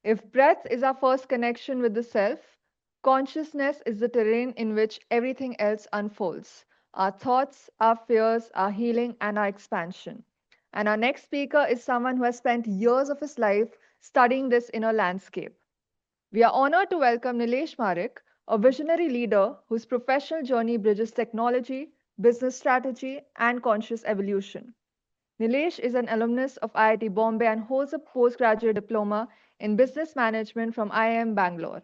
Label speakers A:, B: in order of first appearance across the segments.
A: If breath is our first connection with the self, consciousness is the terrain in which everything else unfolds: our thoughts, our fears, our healing, and our expansion. And our next speaker is someone who has spent years of his life studying this inner landscape. We are honored to welcome Neelesh Marik, a visionary leader whose professional journey bridges technology, business strategy, and conscious evolution. Neelesh is an alumnus of IIT Bombay and holds a postgraduate diploma in business management from IIM Bangalore.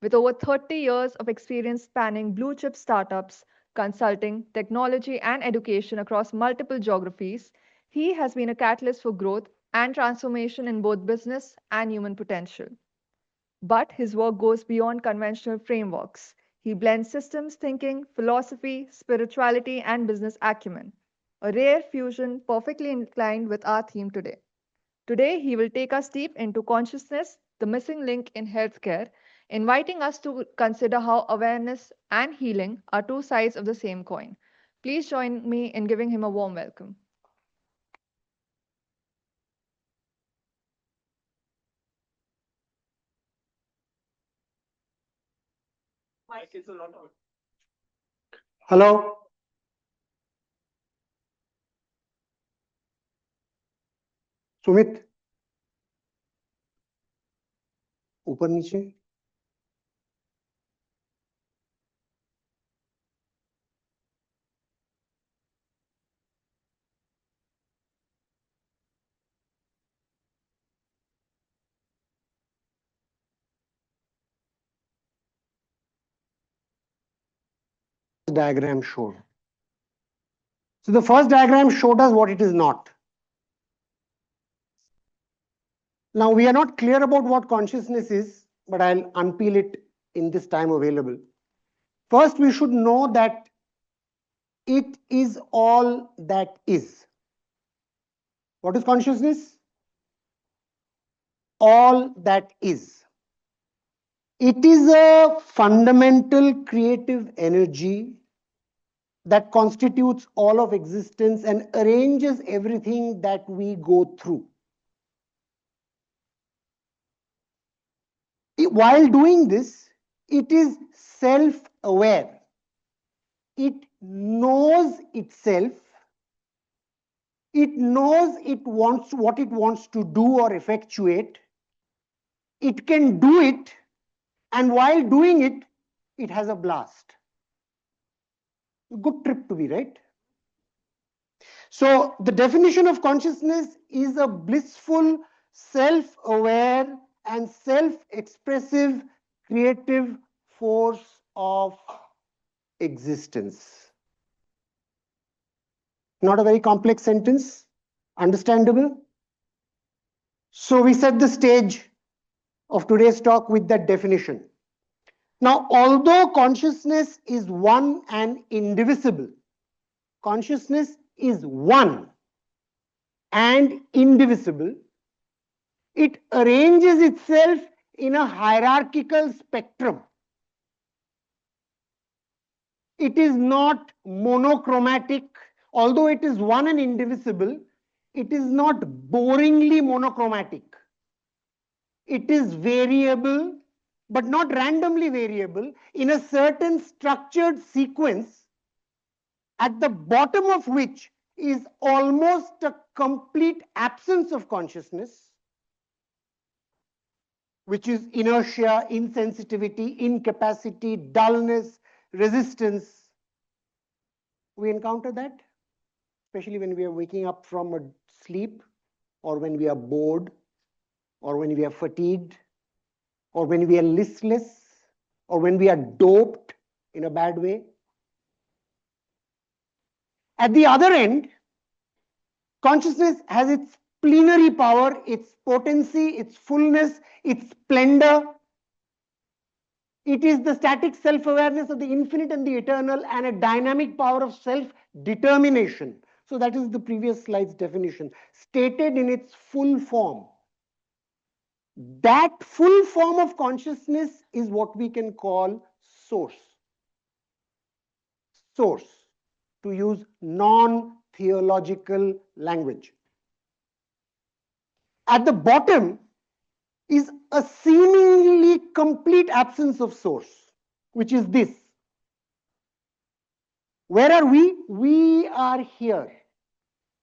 A: With over 30 years of experience spanning blue chip startups, consulting, technology, and education across multiple geographies, he has been a catalyst for growth and transformation in both business and human potential. But his work goes beyond conventional frameworks. He blends systems thinking, philosophy, spirituality, and business acumen, a rare fusion perfectly inclined with our theme today. Today, he will take us deep into consciousness, the missing link in healthcare, inviting us to consider how awareness and healing are two sides of the same coin. Please join me in giving him a warm welcome.
B: Hello, Sumit. ऊपर नीचे diagram showed. So the first diagram showed us what it is not. Now we are not clear about what consciousness is, but I'll unpeel it in this time available. First, we should know that it is all that is. What is consciousness? All that is. It is a fundamental creative energy that constitutes all of existence and arranges everything that we go through. While doing this, it is self-aware. It knows itself. It knows what it wants to do or effectuate. It can do it, and while doing it, it has a blast. Good trip to be, right? So the definition of consciousness is a blissful, self-aware, and self-expressive creative force of existence. Not a very complex sentence, understandable. So we set the stage of today's talk with that definition. Now, although consciousness is one and indivisible, consciousness is one and indivisible, it arranges itself in a hierarchical spectrum. It is not monochromatic. Although it is one and indivisible, it is not boringly monochromatic. It is variable, but not randomly variable, in a certain structured sequence, at the bottom of which is almost a complete absence of consciousness, which is inertia, insensitivity, incapacity, dullness, resistance. We encounter that, especially when we are waking up from a sleep, or when we are bored, or when we are fatigued, or when we are listless, or when we are doped in a bad way. At the other end, consciousness has its plenary power, its potency, its fullness, its splendor. It is the static self-awareness of the infinite and the eternal, and a dynamic power of self-determination. So that is the previous slide's definition, stated in its full form. That full form of consciousness is what we can call source. Source, to use non-theological language. At the bottom is a seemingly complete absence of source, which is this. Where are we? We are here.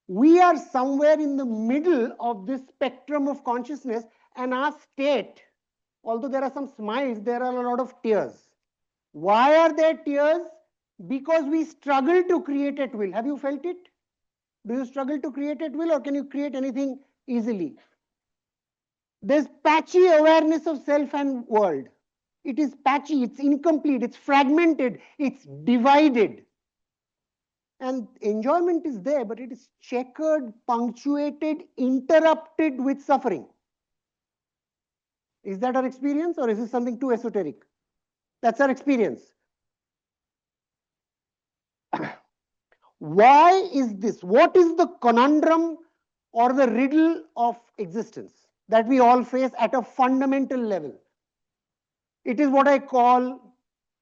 B: We are somewhere in the middle of this spectrum of consciousness, and our state, although there are some smiles, there are a lot of tears. Why are there tears? Because we struggle to create at will. Have you felt it? Do you struggle to create at will, or can you create anything easily? There's patchy awareness of self and world. It is patchy, it's incomplete, it's fragmented, it's divided. And enjoyment is there, but it is checkered, punctuated, interrupted with suffering. Is that our experience, or is this something too esoteric? That's our experience. Why is this? What is the conundrum or the riddle of existence that we all face at a fundamental level? It is what I call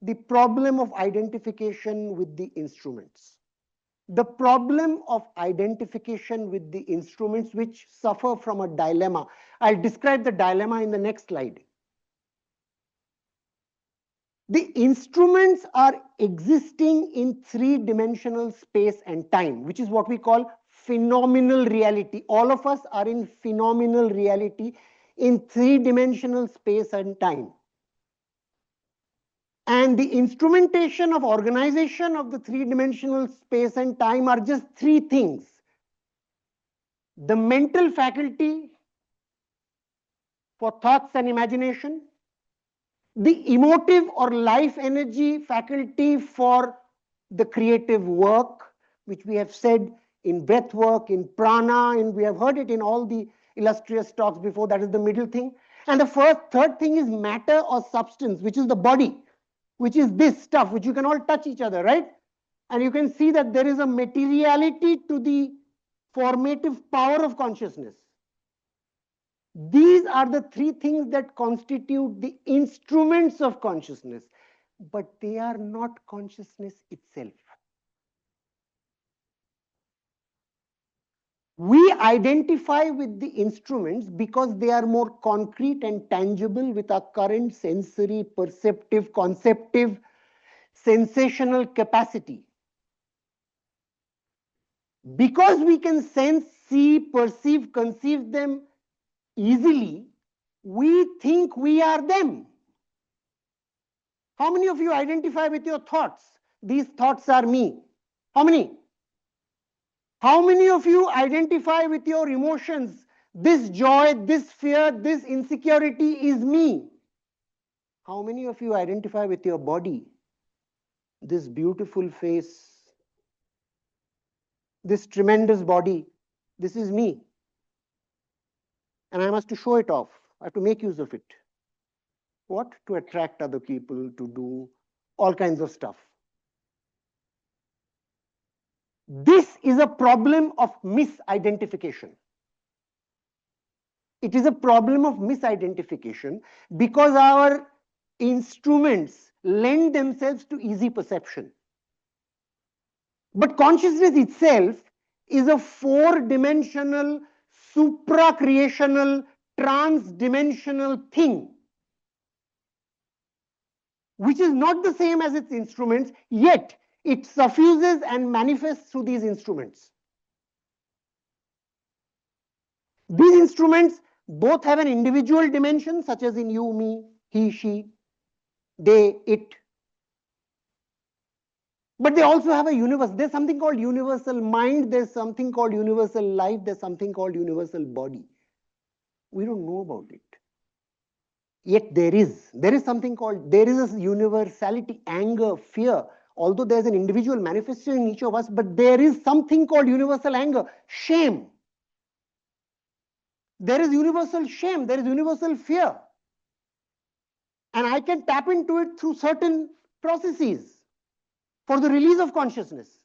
B: the problem of identification with the instruments. The problem of identification with the instruments which suffer from a dilemma. I'll describe the dilemma in the next slide. The instruments are existing in three-dimensional space and time, which is what we call phenomenal reality. All of us are in phenomenal reality in three-dimensional space and time. And the instrumentation of organization of the three-dimensional space and time are just three things. The mental faculty for thoughts and imagination, the emotive or life energy faculty for the creative work, which we have said in breath work, in prana, and we have heard it in all the illustrious talks before. That is the middle thing. And the third thing is matter or substance, which is the body, which is this stuff, which you can all touch each other, right? And you can see that there is a materiality to the formative power of consciousness. These are the three things that constitute the instruments of consciousness, but they are not consciousness itself. We identify with the instruments because they are more concrete and tangible with our current sensory, perceptive, conceptive, sensational capacity. Because we can sense, see, perceive, conceive them easily, we think we are them. How many of you identify with your thoughts? These thoughts are me. How many? How many of you identify with your emotions? This joy, this fear, this insecurity is me. How many of you identify with your body? This beautiful face, this tremendous body, this is me. And I must show it off. I have to make use of it. What? To attract other people, to do all kinds of stuff. This is a problem of misidentification. It is a problem of misidentification because our instruments lend themselves to easy perception. But consciousness itself is a four-dimensional, supra-creational, trans-dimensional thing, which is not the same as its instruments, yet it suffuses and manifests through these instruments. These instruments both have an individual dimension, such as in you, me, he, she, they, it. But they also have a universe. There's something called universal mind, there's something called universal life, there's something called universal body. We don't know about it. Yet there is something called, there is a universality, anger, fear. Although there's an individual manifestation in each of us, but there is something called universal anger, shame. There is universal shame, there is universal fear. And I can tap into it through certain processes for the release of consciousness.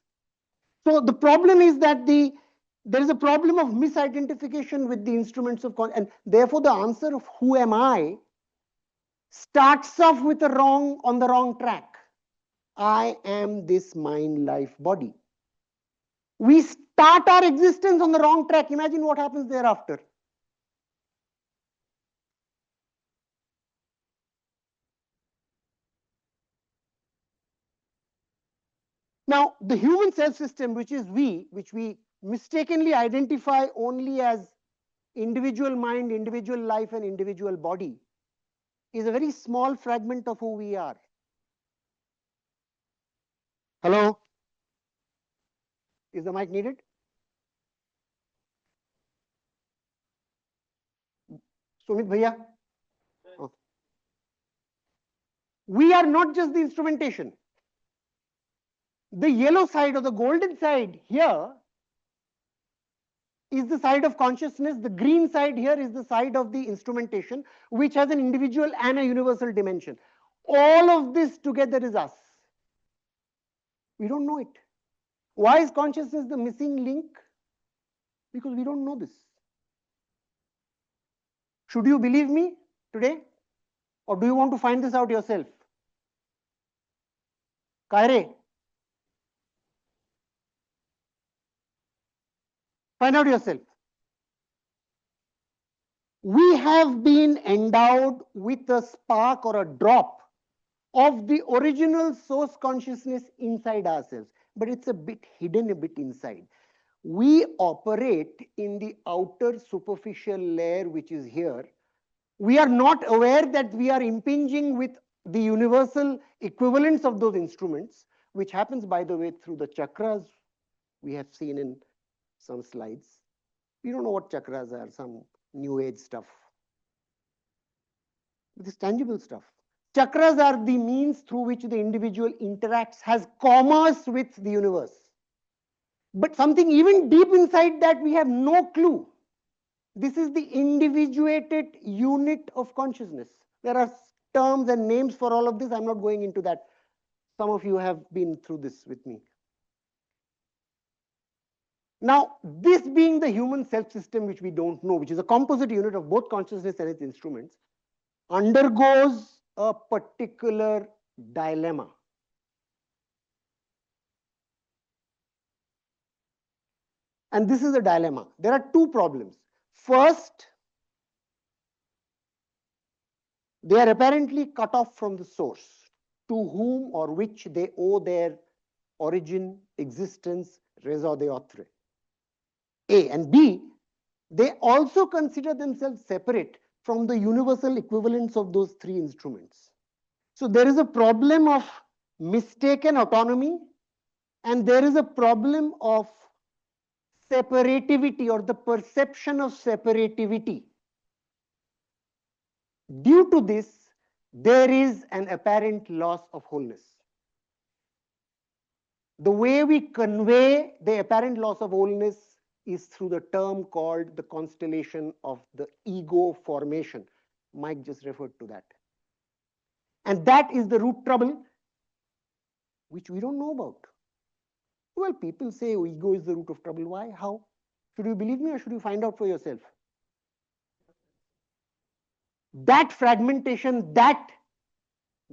B: So the problem is that there is a problem of misidentification with the instruments of consciousness, and therefore the answer of who am I starts off with on the wrong track. I am this mind, life, body. We start our existence on the wrong track. Imagine what happens thereafter. Now, the human self system, which is we, which we mistakenly identify only as individual mind, individual life, and individual body, is a very small fragment of who we are. Hello? Is the mic needed? Sumit Bhaiya? Oh. We are not just the instrumentation. The yellow side or the golden side here is the side of consciousness. The green side here is the side of the instrumentation, which has an individual and a universal dimension. All of this together is us. We don't know it. Why is consciousness the missing link? Because we don't know this. Should you believe me today? Or do you want to find this out yourself? Kaire? Find out yourself. We have been endowed with a spark or a drop of the original source consciousness inside ourselves, but it's a bit hidden, a bit inside. We operate in the outer superficial layer, which is here. We are not aware that we are impinging with the universal equivalents of those instruments, which happens, by the way, through the chakras we have seen in some slides. We don't know what chakras are, some new age stuff. This tangible stuff. Chakras are the means through which the individual interacts, has commerce with the universe. But something even deep inside that we have no clue. This is the individuated unit of consciousness. There are terms and names for all of this. I'm not going into that. Some of you have been through this with me. Now, this being the human self-system, which we don't know, which is a composite unit of both consciousness and its instruments, undergoes a particular dilemma. And this is a dilemma. There are two problems. First, they are apparently cut off from the source to whom or which they owe their origin, existence, raison d'etre. A. And B, they also consider themselves separate from the universal equivalents of those three instruments. So there is a problem of mistaken autonomy, and there is a problem of separativity or the perception of separativity. Due to this, there is an apparent loss of wholeness. The way we convey the apparent loss of wholeness is through the term called the constellation of the ego formation. Mike just referred to that. And that is the root trouble, which we don't know about. Well, people say ego is the root of trouble. Why? How? Should you believe me or should you find out for yourself? That fragmentation, that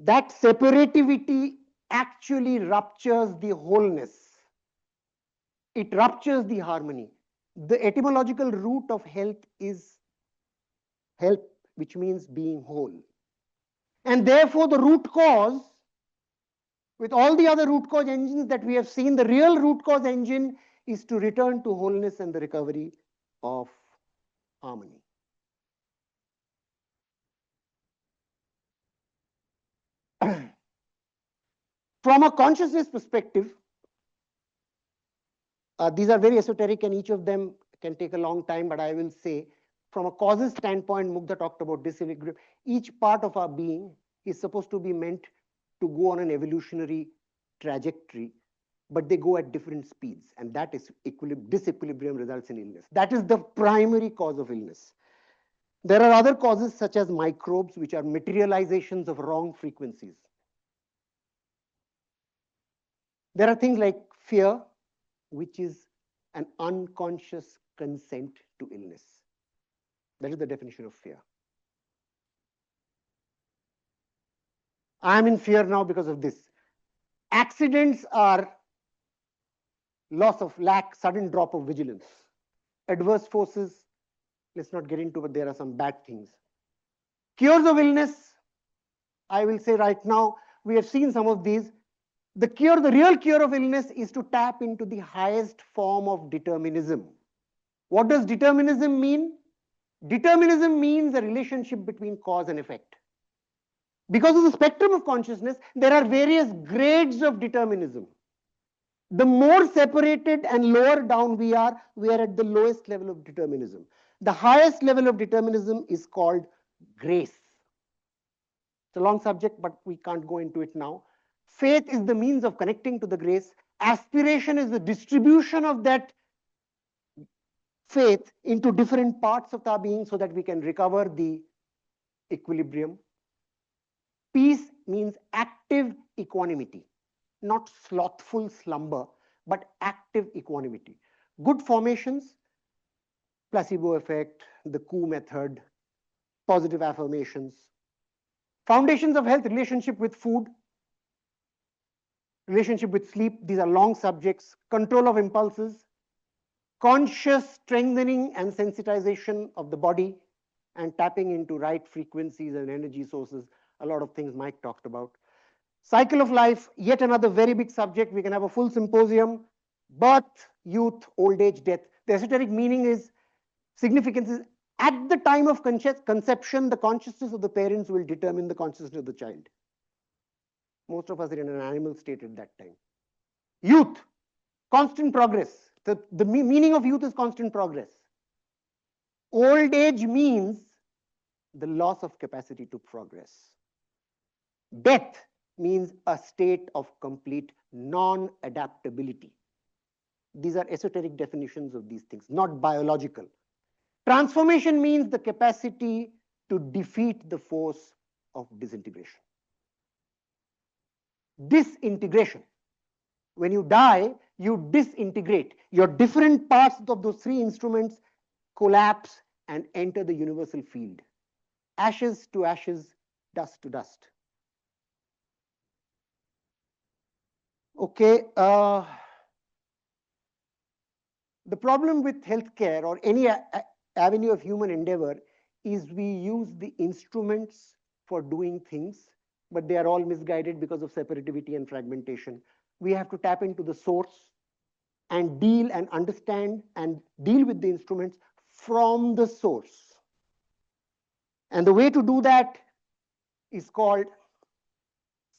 B: separativity actually ruptures the wholeness. It ruptures the harmony. The etymological root of health is help, which means being whole. And therefore, the root cause, with all the other root cause engines that we have seen, the real root cause engine is to return to wholeness and the recovery of harmony. From a consciousness perspective, these are very esoteric and each of them can take a long time, but I will say from a causes standpoint, Mugdha talked about disequilibrium. Each part of our being is supposed to be meant to go on an evolutionary trajectory, but they go at different speeds, and that is disequilibrium results in illness. That is the primary cause of illness. There are other causes such as microbes, which are materializations of wrong frequencies. There are things like fear, which is an unconscious consent to illness. That is the definition of fear. I am in fear now because of this. Accidents are loss of lack, sudden drop of vigilance. Adverse forces, let's not get into, but there are some bad things. Cures of illness, I will say right now, we have seen some of these. The real cure of illness is to tap into the highest form of determinism. What does determinism mean? Determinism means a relationship between cause and effect. Because of the spectrum of consciousness, there are various grades of determinism. The more separated and lower down we are at the lowest level of determinism. The highest level of determinism is called grace. It's a long subject, but we can't go into it now. Faith is the means of connecting to the grace. Aspiration is the distribution of that faith into different parts of our being so that we can recover the equilibrium. Peace means active equanimity, not slothful slumber, but active equanimity. Good formations, placebo effect, the coup method, positive affirmations. Foundations of health, relationship with food, relationship with sleep. These are long subjects. Control of impulses, conscious strengthening and sensitization of the body, and tapping into right frequencies and energy sources. A lot of things Mike talked about. Cycle of life, yet another very big subject. We can have a full symposium. Birth, youth, old age, death. The esoteric meaning is, significance is, at the time of conception, the consciousness of the parents will determine the consciousness of the child. Most of us are in an animal state at that time. Youth, constant progress. The meaning of youth is constant progress. Old age means the loss of capacity to progress. Death means a state of complete non-adaptability. These are esoteric definitions of these things, not biological. Transformation means the capacity to defeat the force of disintegration. Disintegration. When you die, you disintegrate. Your different parts of those three instruments collapse and enter the universal field. Ashes to ashes, dust to dust. Okay. The problem with healthcare or any avenue of human endeavor is we use the instruments for doing things, but they are all misguided because of separativity and fragmentation. We have to tap into the source and deal and understand and deal with the instruments from the source. And the way to do that is called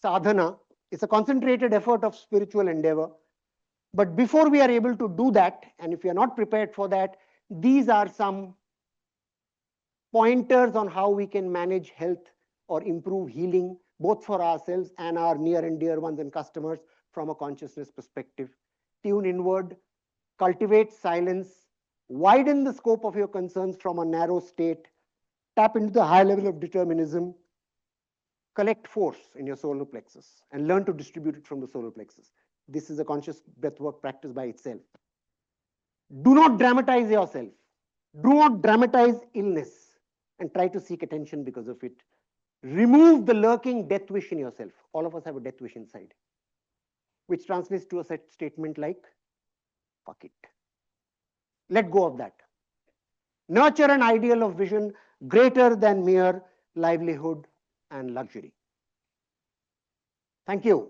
B: sadhana. It's a concentrated effort of spiritual endeavor. But before we are able to do that, and if we are not prepared for that, these are some pointers on how we can manage health or improve healing, both for ourselves and our near and dear ones and customers from a consciousness perspective. Tune inward, cultivate silence, widen the scope of your concerns from a narrow state, tap into the high level of determinism, collect force in your solar plexus and learn to distribute it from the solar plexus. This is a conscious breathwork practice by itself. Do not dramatize yourself. Do not dramatize illness and try to seek attention because of it. Remove the lurking death wish in yourself. All of us have a death wish inside, which translates to a statement like, fuck it. Let go of that. Nurture an ideal of vision greater than mere livelihood and luxury. Thank you.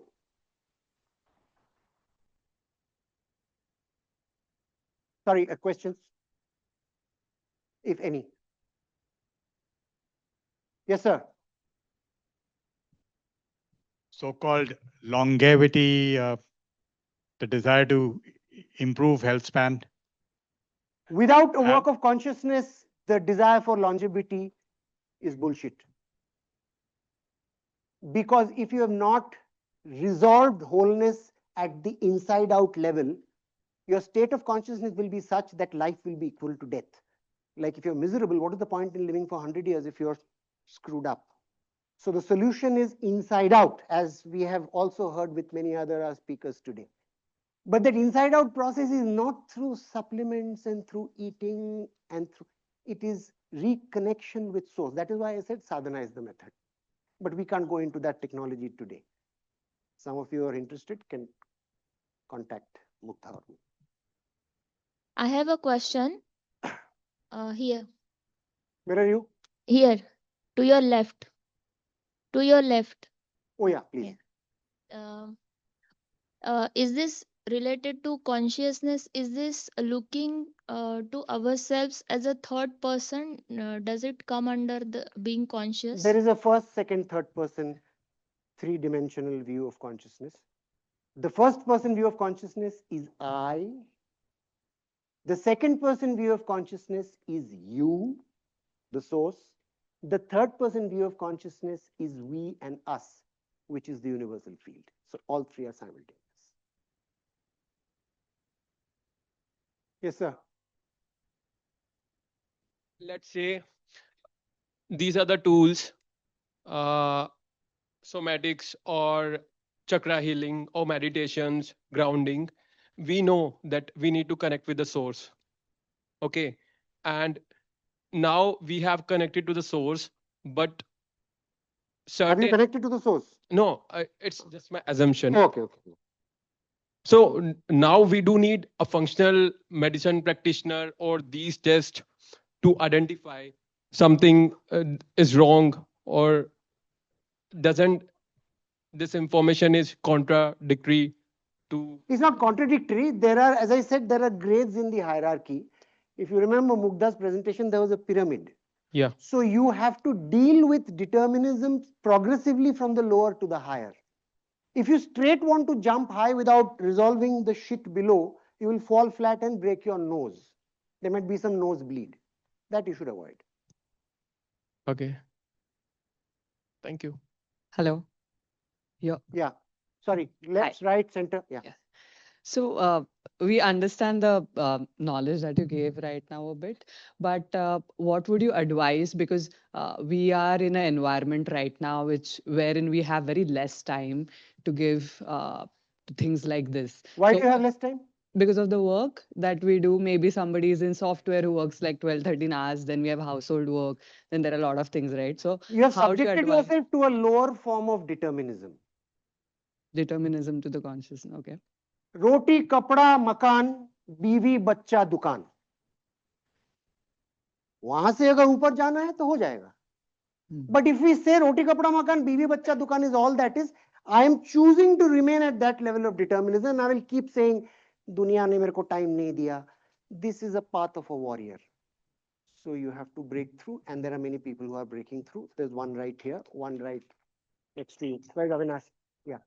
B: Sorry, questions, if any? Yes, sir.
C: So-called longevity, the desire to improve health span.
B: Without a work of consciousness, the desire for longevity is bullshit. Because if you have not resolved wholeness at the inside out level, your state of consciousness will be such that life will be equal to death. Like if you're miserable, what is the point in living for 100 years if you're screwed up? So the solution is inside out, as we have also heard with many other speakers today. But that inside out process is not through supplements and through eating and through, it is reconnection with source. That is why I said sadhana is the method. But we can't go into that technology today. Some of you are interested can contact Mukta or me.
D: I have a question. Here.
B: Where are you?
D: Here. To your left. To your left.
B: Oh yeah, please.
D: Yeah. Is this related to consciousness? Is this looking to ourselves as a third person? Does it come under the being conscious?
B: There is a first, second, third person, three-dimensional view of consciousness. The first person view of consciousness is I. The second person view of consciousness is you, the source. The third person view of consciousness is we and us, which is the universal field. So all three are simultaneous. Yes, sir.
E: Let's say these are the tools, uh, somatics or chakra healing or meditations, grounding. We know that we need to connect with the source. Okay. And now we have connected to the source, but
B: Have you
E: certain,
B: connected to the source?
E: no, it's just my assumption.
B: Okay, okay.
E: So now we do need a functional medicine practitioner or these tests to identify something is wrong or doesn't this information is contradictory to.
B: It's not contradictory. There are, as I said, there are grades in the hierarchy. If you remember Mugdha's presentation, there was a pyramid.
E: Yeah.
B: So you have to deal with determinism progressively from the lower to the higher. If you straight want to jump high without resolving the shit below, you will fall flat and break your nose. There might be some nosebleed. That you should avoid.
E: Okay. Thank you.
F: Hello. Yeah.
B: Yeah. Sorry. Left, right, center. Yeah.
F: Yeah. So we understand the knowledge that you gave right now a bit, but what would you advise? Because we are in an environment right now wherein we have very less time to give to things like this.
B: Why
F: So,
B: do you have less time?
F: because of the work that we do, maybe somebody is in software who works like 12, 13 hours, then we have household work, then there are a lot of things, right? So
B: You have
F: how do you
B: subjected
F: advise
B: yourself to a lower form of determinism.
F: determinism to the consciousness? Okay.
B: रोटी कपड़ा मकान बीवी बच्चा दुकान, वहां से अगर ऊपर जाना है तो हो जाएगा. But if we say roti kapda makan biwi bachcha dukan is all that is, I am choosing to remain at that level of determinism. I will keep saying दुनिया ने मेरे को time नहीं दिया. This is a path of a warrior. So you have to break through, and there are many people who are breaking through. There's one right here, one right next to you. Right, Avinash? Yeah.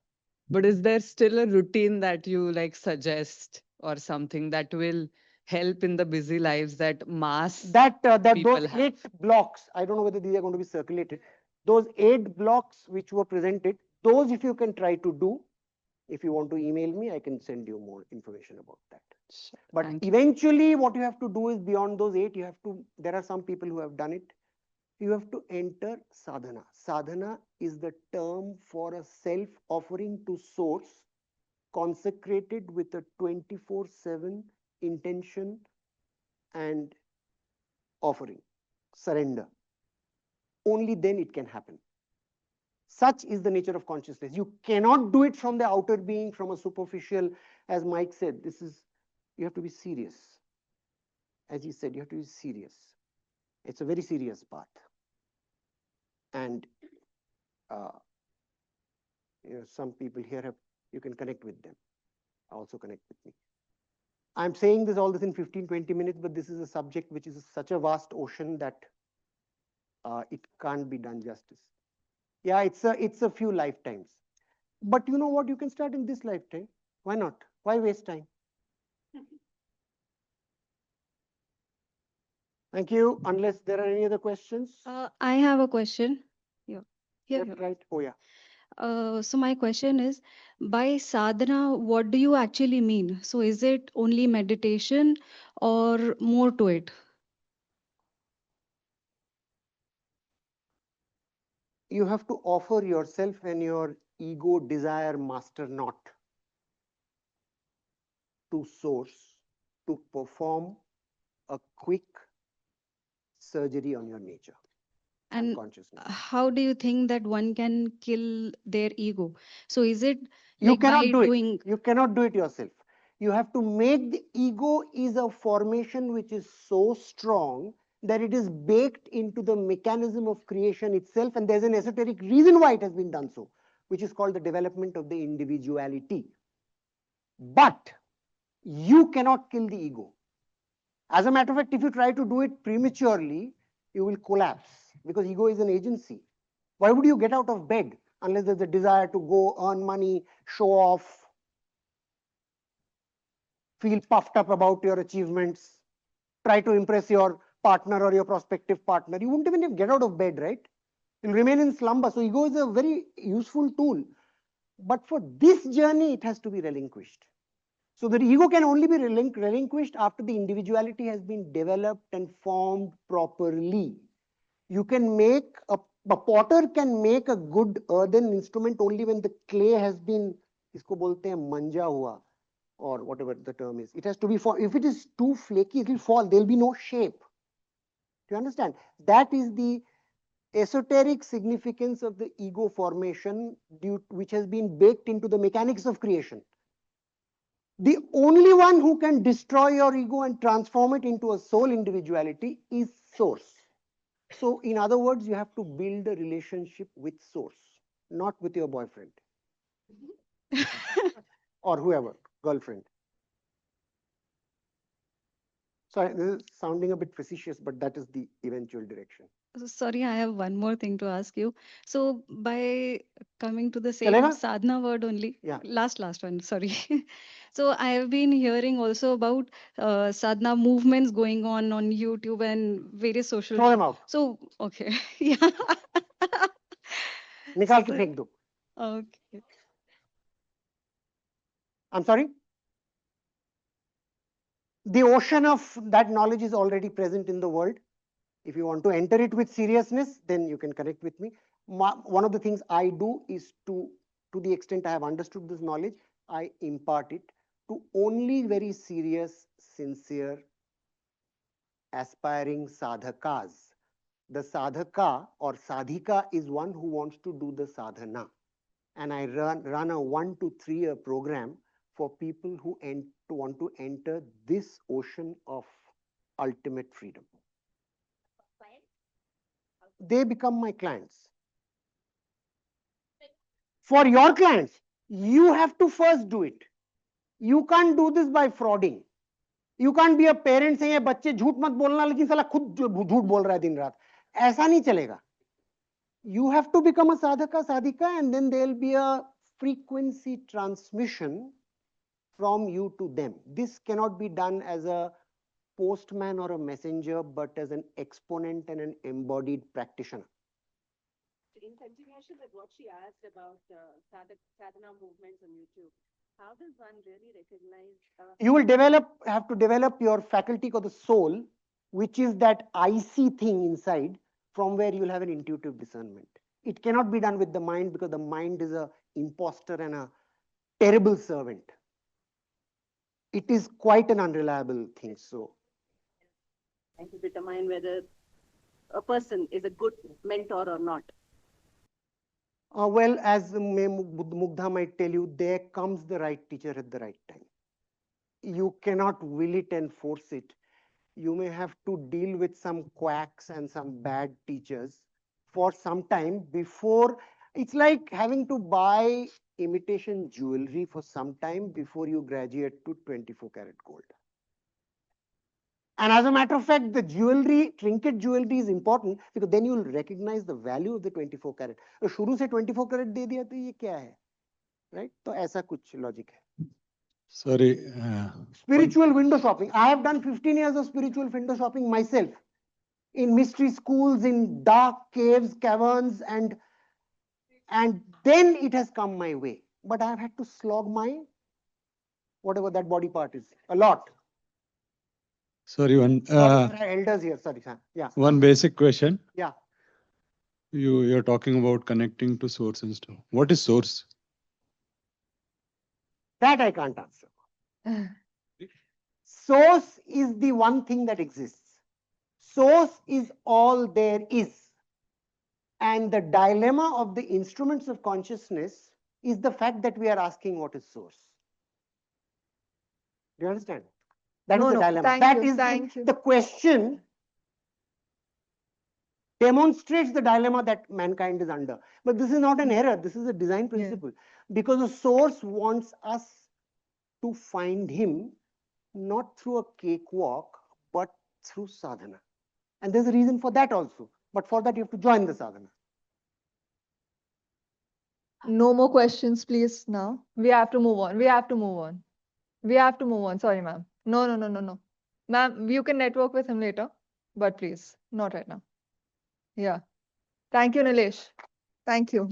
F: But is there still a routine that you like suggest or something that will help in the busy lives that mass
B: That
F: people
B: those
F: have?
B: 8 blocks, I don't know whether these are going to be circulated. Those 8 blocks which were presented, those if you can try to do, if you want to email me, I can send you more information about that.
F: Sure,
B: But
F: thank you.
B: eventually what you have to do is beyond those 8, you have to, there are some people who have done it. You have to enter sadhana. Sadhana is the term for a self-offering to source, consecrated with a 24/7 intention and offering, surrender. Only then it can happen. Such is the nature of consciousness. You cannot do it from the outer being, from a superficial, as Mike said, this is, you have to be serious. As he said, you have to be serious. It's a very serious path. And some people here have, you can connect with them. Also connect with me. I'm saying all this in 15, 20 minutes, but this is a subject which is such a vast ocean that it can't be done justice. Yeah, it's a few lifetimes. But you know what? You can start in this lifetime. Why not? Why waste time? Thank you. Unless there are any other questions.
G: I have a question. Yeah.
B: Left, right. Oh, yeah.
G: So my question is, by sadhana, what do you actually mean? So is it only meditation or more to it?
B: You have to offer yourself and your ego desire master not to source to perform a quick surgery on your nature and
G: And
B: consciousness.
G: how do you think that one can kill their ego? So is it
B: You
G: like
B: cannot
G: by
B: do it.
G: doing?
B: You cannot do it yourself. You have to make the ego is a formation which is so strong that it is baked into the mechanism of creation itself, and there's an esoteric reason why it has been done so, which is called the development of the individuality. But you cannot kill the ego. As a matter of fact, if you try to do it prematurely, you will collapse, because ego is an agency. Why would you get out of bed unless there's a desire to go earn money, show off, feel puffed up about your achievements, try to impress your partner or your prospective partner? You wouldn't even get out of bed, right? You'll remain in slumber. So ego is a very useful tool. But for this journey, it has to be relinquished. So the ego can only be relinquished after the individuality has been developed and formed properly. You can make a potter can make a good earthen instrument only when the clay has been, isko bolte hain manja hua, or whatever the term is. It has to be, if it is too flaky, it will fall. There will be no shape. Do you understand? That is the esoteric significance of the ego formation, which has been baked into the mechanics of creation. The only one who can destroy your ego and transform it into a soul individuality is Source. So, in other words, you have to build a relationship with Source, not with your boyfriend or whoever, girlfriend. Sorry, this is sounding a bit facetious, but that is the eventual direction.
G: Sorry, I have one more thing to ask you. So, by coming to the same
B: Chalega?
G: sadhana word only,
B: Yeah.
G: last one, sorry. So, I have been hearing also about sadhana movements going on YouTube and various social.
B: Throw them out.
G: So, okay, yeah.
B: Nikal ke phek do.
G: Okay.
B: I'm sorry? The ocean of that knowledge is already present in the world. If you want to enter it with seriousness, then you can connect with me. One of the things I do is to the extent I have understood this knowledge, I impart it to only very serious, sincere, aspiring sadhakas. The sadhaka or sadhika is one who wants to do the sadhana. And I run a 1 to 3 year program for people who want to enter this ocean of ultimate freedom. They become my clients. For your clients, you have to first do it. You can't do this by frauding. You can't be a parent saying, बच्चे झूठ मत बोलना, लेकिन साला खुद झूठ बोल रहा है दिन रात. ऐसा नहीं चलेगा. You have to become a sadhaka, sadhika, and then there will be a frequency transmission from you to them. This cannot be done as a postman or a messenger, but as an exponent and an embodied practitioner.
H: In continuation with what she asked about sadhana movements on YouTube, how does one really recognize?
B: You will have to develop your faculty called the soul, which is that icy thing inside, from where you will have an intuitive discernment. It cannot be done with the mind, because the mind is an imposter and a terrible servant. It is quite an unreliable thing. So,
H: and to determine whether a person is a good mentor or not.
B: Well, as Mugdha might tell you, there comes the right teacher at the right time. You cannot will it and force it. You may have to deal with some quacks and some bad teachers for some time before. It's like having to buy imitation jewelry for some time before you graduate to 24 karat gold. And as a matter of fact, the jewelry, trinket jewelry is important, because then you will recognize the value of the 24 karat. तो शुरू से 24 karat दे दिया तो ये क्या है, right? तो ऐसा कुछ logic है.
C: Sorry.
B: Spiritual window shopping. I have done 15 years of spiritual window shopping myself, in mystery schools, in dark caves, caverns, and then it has come my way. But I have had to slog my, whatever that body part is, a lot.
C: Sorry,
B: elders here. Sorry, yeah.
C: One basic question.
B: Yeah.
C: You're talking about connecting to source and stuff. What is source?
B: That I can't answer. Source is the one thing that exists. Source is all there is. And the dilemma of the instruments of consciousness is the fact that we are asking what is source. Do you understand? That is the dilemma. Thank you. The question demonstrates the dilemma that mankind is under. But this is not an error. This is a design principle. Because the source wants us to find him not through a cakewalk, but through sadhana. And there's a reason for that also. But for that, you have to join the sadhana.
A: No more questions, please, now. We have to move on. We have to move on. We have to move on. Sorry, ma'am. No, no, no, no, no. Ma'am, you can network with him later, but please, not right now. Yeah. Thank you, Neelesh. Thank you.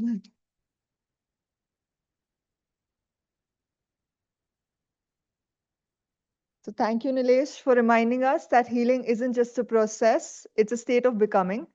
A: So thank you, Neelesh, for reminding us that healing isn't just a process, it's a state of becoming.